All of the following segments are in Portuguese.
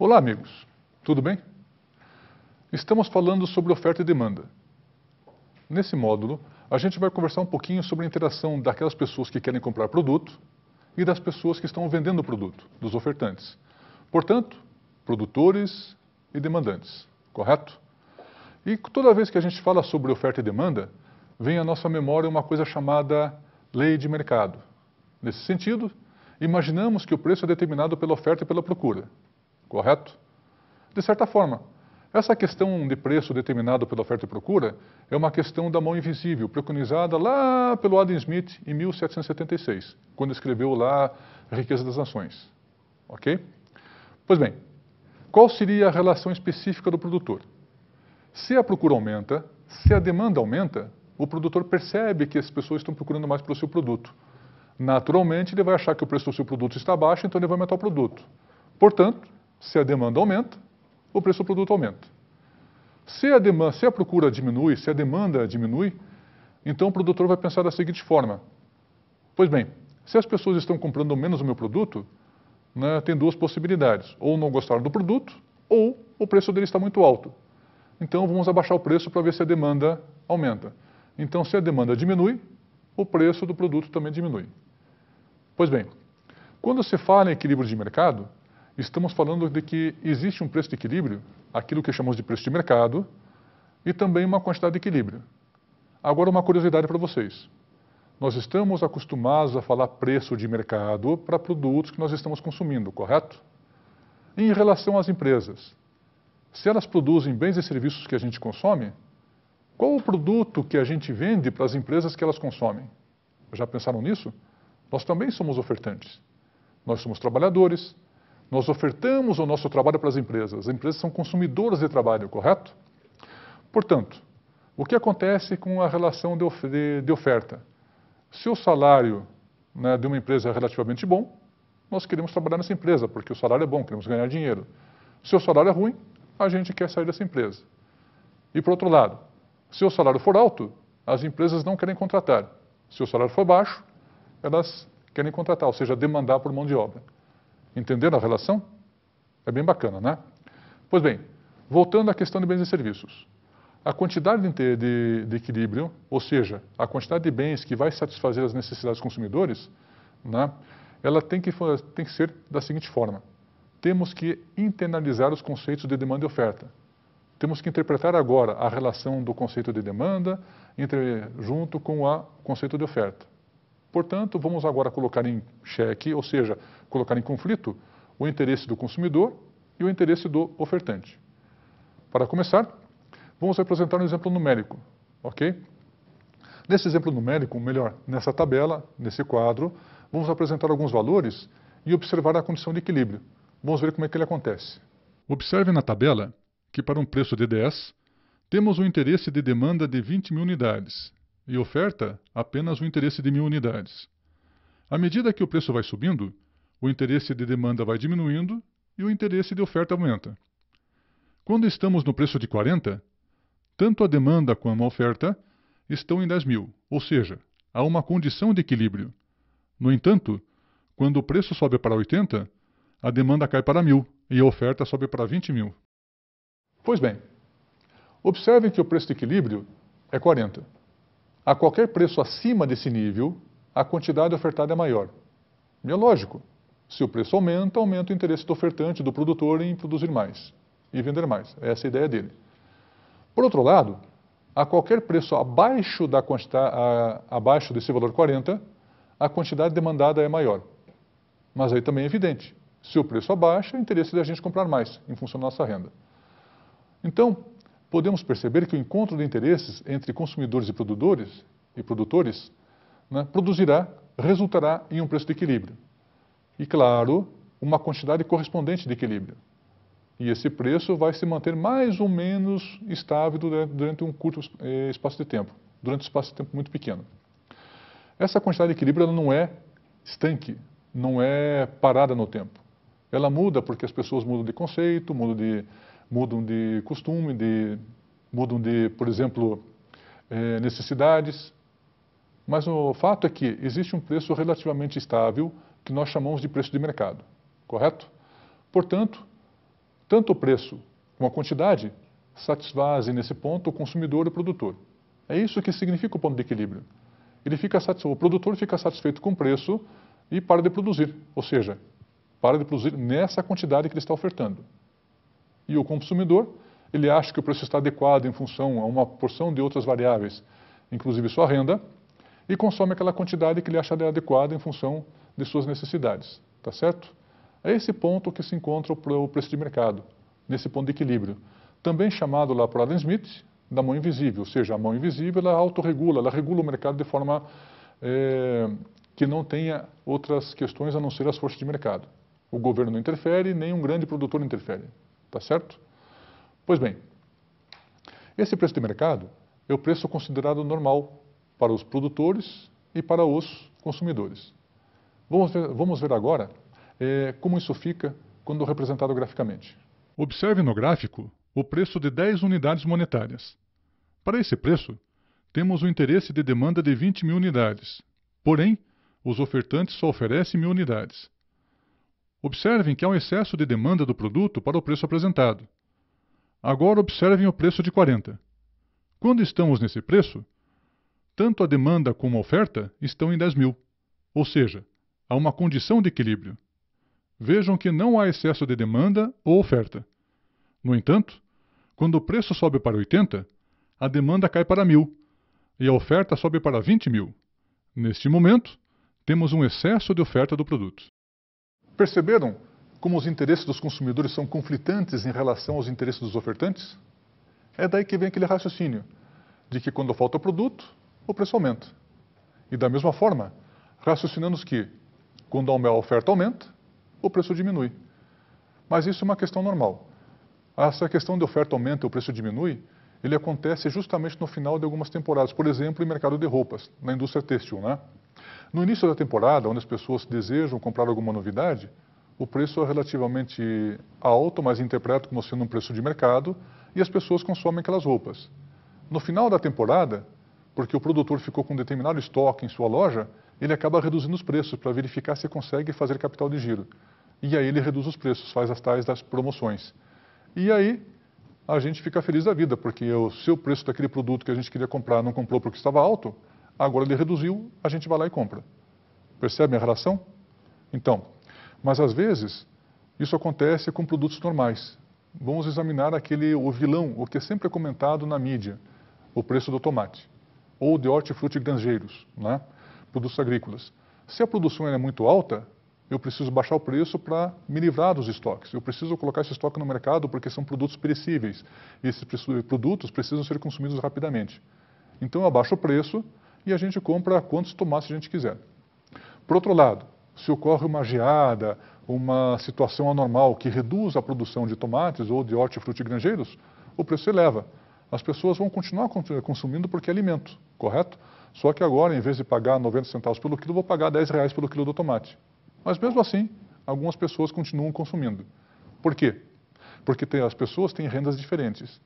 Olá, amigos. Tudo bem? Estamos falando sobre oferta e demanda. Nesse módulo, a gente vai conversar um pouquinho sobre a interação daquelas pessoas que querem comprar produto e das pessoas que estão vendendo o produto, dos ofertantes. Portanto, produtores e demandantes, correto? E toda vez que a gente fala sobre oferta e demanda, vem à nossa memória uma coisa chamada lei de mercado. Nesse sentido, imaginamos que o preço é determinado pela oferta e pela procura. Correto? De certa forma, essa questão de preço determinado pela oferta e procura é uma questão da mão invisível, preconizada lá pelo Adam Smith em 1776, quando escreveu lá A Riqueza das Nações. Ok? Pois bem, qual seria a relação específica do produtor? Se a procura aumenta, se a demanda aumenta, o produtor percebe que as pessoas estão procurando mais pelo seu produto. Naturalmente, ele vai achar que o preço do seu produto está baixo, então ele vai aumentar o produto. Portanto, se a demanda aumenta, o preço do produto aumenta. Se a procura diminui, se a demanda diminui, então o produtor vai pensar da seguinte forma: pois bem, se as pessoas estão comprando menos o meu produto, né, tem duas possibilidades: ou não gostaram do produto, ou o preço dele está muito alto. Então vamos abaixar o preço para ver se a demanda aumenta. Então, se a demanda diminui, o preço do produto também diminui. Pois bem, quando se fala em equilíbrio de mercado, estamos falando de que existe um preço de equilíbrio, aquilo que chamamos de preço de mercado, e também uma quantidade de equilíbrio. Agora, uma curiosidade para vocês. Nós estamos acostumados a falar preço de mercado para produtos que nós estamos consumindo, correto? Em relação às empresas, se elas produzem bens e serviços que a gente consome, qual o produto que a gente vende para as empresas que elas consomem? Já pensaram nisso? Nós também somos ofertantes. Nós somos trabalhadores. Nós ofertamos o nosso trabalho para as empresas. As empresas são consumidoras de trabalho, correto? Portanto, o que acontece com a relação de oferta? Se o salário, né, de uma empresa é relativamente bom, nós queremos trabalhar nessa empresa, porque o salário é bom, queremos ganhar dinheiro. Se o salário é ruim, a gente quer sair dessa empresa. E por outro lado, se o salário for alto, as empresas não querem contratar. Se o salário for baixo, elas querem contratar, ou seja, demandar por mão de obra. Entenderam a relação? É bem bacana, né? Pois bem, voltando à questão de bens e serviços. A quantidade de equilíbrio, ou seja, a quantidade de bens que vai satisfazer as necessidades dos consumidores, né, ela tem que ser da seguinte forma: temos que internalizar os conceitos de demanda e oferta. Temos que interpretar agora a relação do conceito de demanda junto com o conceito de oferta. Portanto, vamos agora colocar em xeque, ou seja, colocar em conflito, o interesse do consumidor e o interesse do ofertante. Para começar, vamos apresentar um exemplo numérico, ok? Nesse exemplo numérico, melhor, nessa tabela, nesse quadro, vamos apresentar alguns valores e observar a condição de equilíbrio. Vamos ver como é que ele acontece. Observe na tabela que para um preço de 10, temos um interesse de demanda de 20.000 unidades e oferta apenas um interesse de 1.000 unidades. À medida que o preço vai subindo, o interesse de demanda vai diminuindo e o interesse de oferta aumenta. Quando estamos no preço de 40, tanto a demanda como a oferta estão em 10.000, ou seja, há uma condição de equilíbrio. No entanto, quando o preço sobe para 80, a demanda cai para 1.000 e a oferta sobe para 20.000. Pois bem, observem que o preço de equilíbrio é 40. A qualquer preço acima desse nível, a quantidade ofertada é maior. E é lógico, se o preço aumenta, aumenta o interesse do ofertante, do produtor em produzir mais e vender mais. Essa é a ideia dele. Por outro lado, a qualquer preço abaixo abaixo desse valor 40, a quantidade demandada é maior. Mas aí também é evidente, se o preço abaixa, é interesse da gente comprar mais, em função da nossa renda. Então, podemos perceber que o encontro de interesses entre consumidores e produtores, né, resultará em um preço de equilíbrio. E, claro, uma quantidade correspondente de equilíbrio. E esse preço vai se manter mais ou menos estável durante um curto espaço de tempo, durante um espaço de tempo muito pequeno. Essa quantidade de equilíbrio ela não é estanque, não é parada no tempo. Ela muda porque as pessoas mudam de conceito, mudam de costume, mudam de, por exemplo, necessidades. Mas o fato é que existe um preço relativamente estável que nós chamamos de preço de mercado, correto? Portanto, Tanto o preço como a quantidade satisfazem nesse ponto o consumidor e o produtor. É isso que significa o ponto de equilíbrio. O produtor fica satisfeito com o preço e para de produzir, ou seja, para de produzir nessa quantidade que ele está ofertando. E o consumidor, ele acha que o preço está adequado em função a uma porção de outras variáveis, inclusive sua renda, e consome aquela quantidade que ele acha adequada em função de suas necessidades, tá certo? É esse ponto que se encontra o preço de mercado, nesse ponto de equilíbrio, também chamado lá por Adam Smith da mão invisível, ou seja, a mão invisível ela autorregula, ela regula o mercado de forma que não tenha outras questões a não ser as forças de mercado. O governo não interfere, nem um grande produtor interfere, tá certo? Pois bem, esse preço de mercado é o preço considerado normal para os produtores e para os consumidores. Vamos ver agora como isso fica quando representado graficamente. Observe no gráfico o preço de 10 unidades monetárias. Para esse preço, temos o interesse de demanda de 20.000 unidades. Porém, os ofertantes só oferecem 1.000 unidades. Observem que há um excesso de demanda do produto para o preço apresentado. Agora observem o preço de 40. Quando estamos nesse preço, tanto a demanda como a oferta estão em 10.000. Ou seja, há uma condição de equilíbrio. Vejam que não há excesso de demanda ou oferta. No entanto, quando o preço sobe para 80, a demanda cai para 1.000 e a oferta sobe para 20.000. Neste momento, temos um excesso de oferta do produto. Perceberam como os interesses dos consumidores são conflitantes em relação aos interesses dos ofertantes? É daí que vem aquele raciocínio de que quando falta o produto, o preço aumenta. E da mesma forma, raciocinamos que quando a oferta aumenta, o preço diminui. Mas isso é uma questão normal. Essa questão de oferta aumenta e o preço diminui, ele acontece justamente no final de algumas temporadas. Por exemplo, em mercado de roupas, na indústria têxtil, né? No início da temporada, onde as pessoas desejam comprar alguma novidade, o preço é relativamente alto, mas interpreto como sendo um preço de mercado, e as pessoas consomem aquelas roupas. No final da temporada, porque o produtor ficou com um determinado estoque em sua loja, ele acaba reduzindo os preços para verificar se consegue fazer capital de giro. E aí ele reduz os preços, faz as tais das promoções. E aí a gente fica feliz da vida, porque o seu preço daquele produto que a gente queria comprar não comprou porque estava alto, agora ele reduziu, a gente vai lá e compra. Percebem a relação? Então, mas às vezes isso acontece com produtos normais. Vamos examinar o vilão, o que é sempre comentado na mídia, o preço do tomate, ou de hortifruti granjeiros, né? Produtos agrícolas. Se a produção é muito alta, eu preciso baixar o preço para me livrar dos estoques. Eu preciso colocar esse estoque no mercado porque são produtos perecíveis. E esses produtos precisam ser consumidos rapidamente. Então eu abaixo o preço e a gente compra quantos tomates a gente quiser. Por outro lado, se ocorre uma geada, uma situação anormal que reduz a produção de tomates ou de hortifruti granjeiros, o preço se eleva. As pessoas vão continuar consumindo porque é alimento, correto? Só que agora, em vez de pagar 90 centavos pelo quilo, vou pagar R$10 pelo quilo do tomate. Mas mesmo assim, algumas pessoas continuam consumindo. Por quê? Porque as pessoas têm rendas diferentes.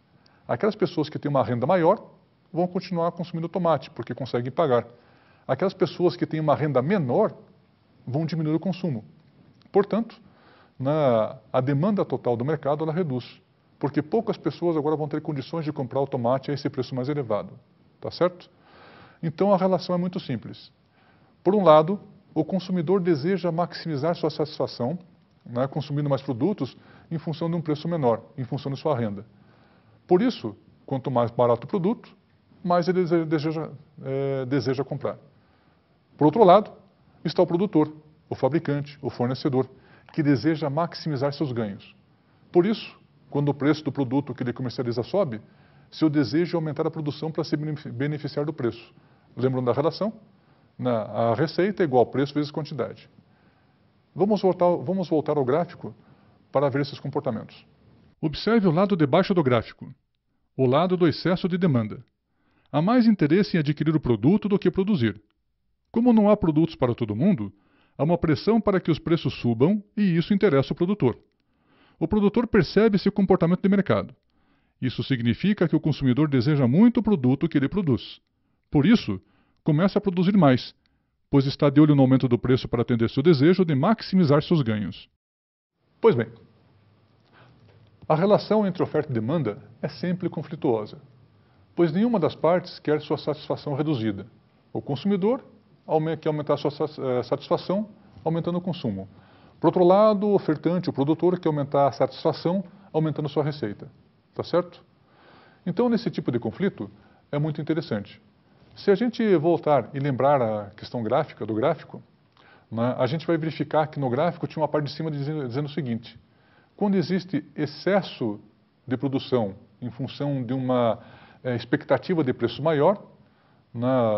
Aquelas pessoas que têm uma renda maior vão continuar consumindo tomate, porque conseguem pagar. Aquelas pessoas que têm uma renda menor vão diminuir o consumo. Portanto, a demanda total do mercado ela reduz, porque poucas pessoas agora vão ter condições de comprar o tomate a esse preço mais elevado. Tá certo? Então a relação é muito simples. Por um lado, o consumidor deseja maximizar sua satisfação, né, consumindo mais produtos em função de um preço menor, em função de sua renda. Por isso, quanto mais barato o produto, mais ele deseja comprar. Por outro lado, está o produtor, o fabricante, o fornecedor, que deseja maximizar seus ganhos. Por isso, quando o preço do produto que ele comercializa sobe, seu desejo é aumentar a produção para se beneficiar do preço. Lembram da relação? A receita é igual preço vezes quantidade. Vamos voltar ao gráfico para ver esses comportamentos. Observe o lado de baixo do gráfico, o lado do excesso de demanda. Há mais interesse em adquirir o produto do que produzir. Como não há produtos para todo mundo, há uma pressão para que os preços subam e isso interessa o produtor. O produtor percebe esse comportamento de mercado. Isso significa que o consumidor deseja muito o produto que ele produz. Por isso, começa a produzir mais, pois está de olho no aumento do preço para atender seu desejo de maximizar seus ganhos. Pois bem, A relação entre oferta e demanda é sempre conflituosa, pois nenhuma das partes quer sua satisfação reduzida. O consumidor quer aumentar sua satisfação, aumentando o consumo. Por outro lado, o ofertante, o produtor, quer aumentar a satisfação, aumentando sua receita. Tá certo? Então, nesse tipo de conflito, é muito interessante. Se a gente voltar e lembrar a questão gráfica, do gráfico, né, a gente vai verificar que no gráfico tinha uma parte de cima dizendo o seguinte: quando existe excesso de produção em função de uma expectativa de preço maior,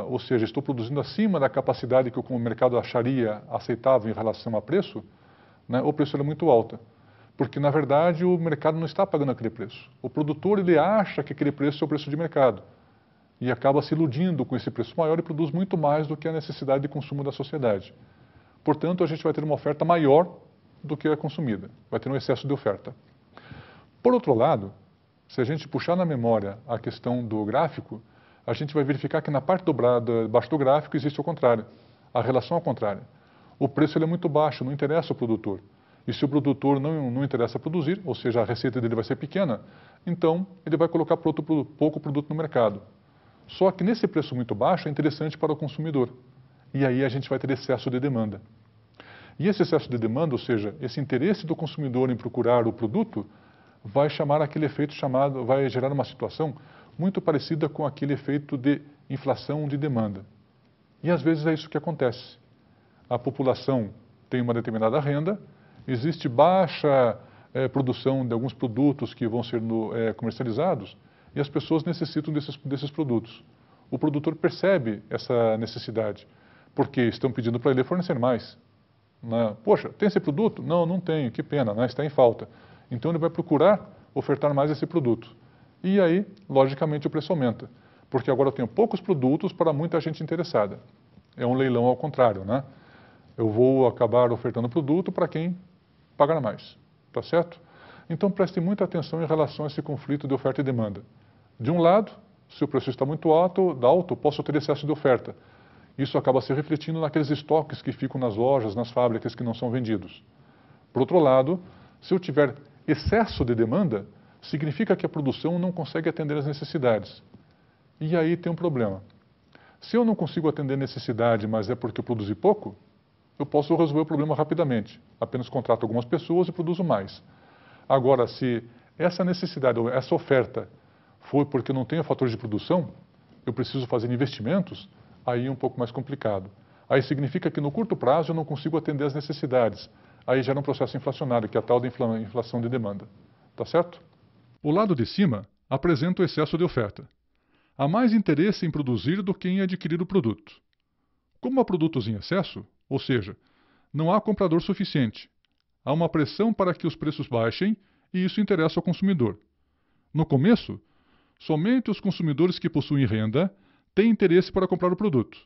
ou seja, estou produzindo acima da capacidade que o mercado acharia aceitável em relação a preço, né, o preço é muito alto. Porque, na verdade, o mercado não está pagando aquele preço. O produtor ele acha que aquele preço é o preço de mercado e acaba se iludindo com esse preço maior e produz muito mais do que a necessidade de consumo da sociedade. Portanto, a gente vai ter uma oferta maior do que a consumida, vai ter um excesso de oferta. Por outro lado, se a gente puxar na memória a questão do gráfico, a gente vai verificar que na parte baixo do gráfico existe o contrário, a relação ao contrário. O preço ele é muito baixo, não interessa ao produtor. E se o produtor não interessa produzir, ou seja, a receita dele vai ser pequena, então ele vai colocar pouco produto no mercado. Só que nesse preço muito baixo é interessante para o consumidor. E aí a gente vai ter excesso de demanda. E esse excesso de demanda, ou seja, esse interesse do consumidor em procurar o produto, vai chamar aquele efeito vai gerar uma situação muito parecida com aquele efeito de inflação de demanda. E às vezes é isso que acontece. A população tem uma determinada renda, existe baixa produção de alguns produtos que vão ser comercializados e as pessoas necessitam desses produtos. O produtor percebe essa necessidade, porque estão pedindo para ele fornecer mais. Né? Poxa, tem esse produto? Não, não tenho, que pena, né? Está em falta. Então ele vai procurar ofertar mais esse produto. E aí, logicamente, o preço aumenta, porque agora eu tenho poucos produtos para muita gente interessada. É um leilão ao contrário, né? Eu vou acabar ofertando produto para quem pagar mais, tá certo? Então preste muita atenção em relação a esse conflito de oferta e demanda. De um lado, se o preço está muito alto, posso ter excesso de oferta. Isso acaba se refletindo naqueles estoques que ficam nas lojas, nas fábricas que não são vendidos. Por outro lado, se eu tiver excesso de demanda, significa que a produção não consegue atender às necessidades. E aí tem um problema. Se eu não consigo atender a necessidade, mas é porque eu produzi pouco, eu posso resolver o problema rapidamente. Apenas contrato algumas pessoas e produzo mais. Agora, se essa necessidade ou essa oferta foi porque eu não tenho fatores de produção, eu preciso fazer investimentos, aí é um pouco mais complicado. Aí significa que no curto prazo eu não consigo atender às necessidades. Aí gera um processo inflacionário, que é a tal da inflação de demanda. Tá certo? O lado de cima apresenta o excesso de oferta. Há mais interesse em produzir do que em adquirir o produto. Como há produtos em excesso, ou seja, não há comprador suficiente, há uma pressão para que os preços baixem e isso interessa ao consumidor. No começo, somente os consumidores que possuem renda têm interesse para comprar o produto.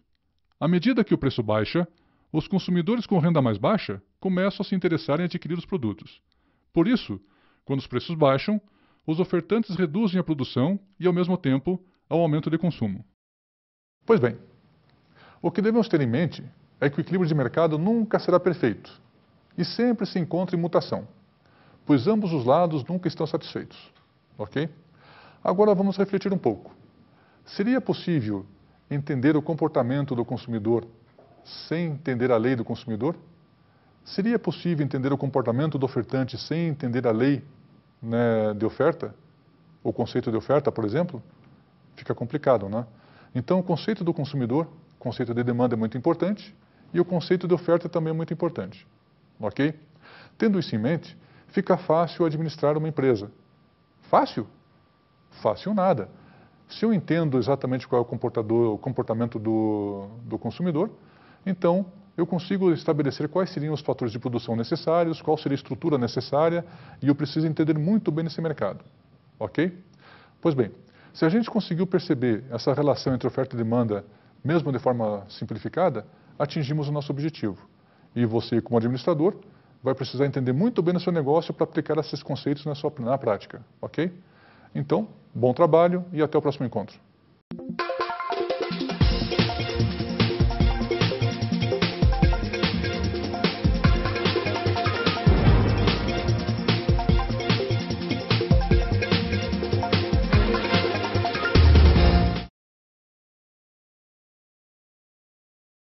À medida que o preço baixa, os consumidores com renda mais baixa começam a se interessar em adquirir os produtos. Por isso, quando os preços baixam, os ofertantes reduzem a produção e, ao mesmo tempo, há um aumento de consumo. Pois bem, o que devemos ter em mente é que o equilíbrio de mercado nunca será perfeito e sempre se encontra em mutação, pois ambos os lados nunca estão satisfeitos. Ok? Agora vamos refletir um pouco. Seria possível entender o comportamento do consumidor sem entender a lei do consumidor? Seria possível entender o comportamento do ofertante sem entender a lei, né, de oferta? O conceito de oferta, por exemplo? Fica complicado, né? Então, o conceito do consumidor, o conceito de demanda é muito importante e o conceito de oferta também é muito importante. Ok? Tendo isso em mente, fica fácil administrar uma empresa. Fácil? Fácil nada. Se eu entendo exatamente qual é o comportamento do consumidor, então eu consigo estabelecer quais seriam os fatores de produção necessários, qual seria a estrutura necessária, e eu preciso entender muito bem nesse mercado. Ok? Pois bem, se a gente conseguiu perceber essa relação entre oferta e demanda, mesmo de forma simplificada, atingimos o nosso objetivo. E você, como administrador, vai precisar entender muito bem no seu negócio para aplicar esses conceitos na prática. Ok? Então, bom trabalho e até o próximo encontro.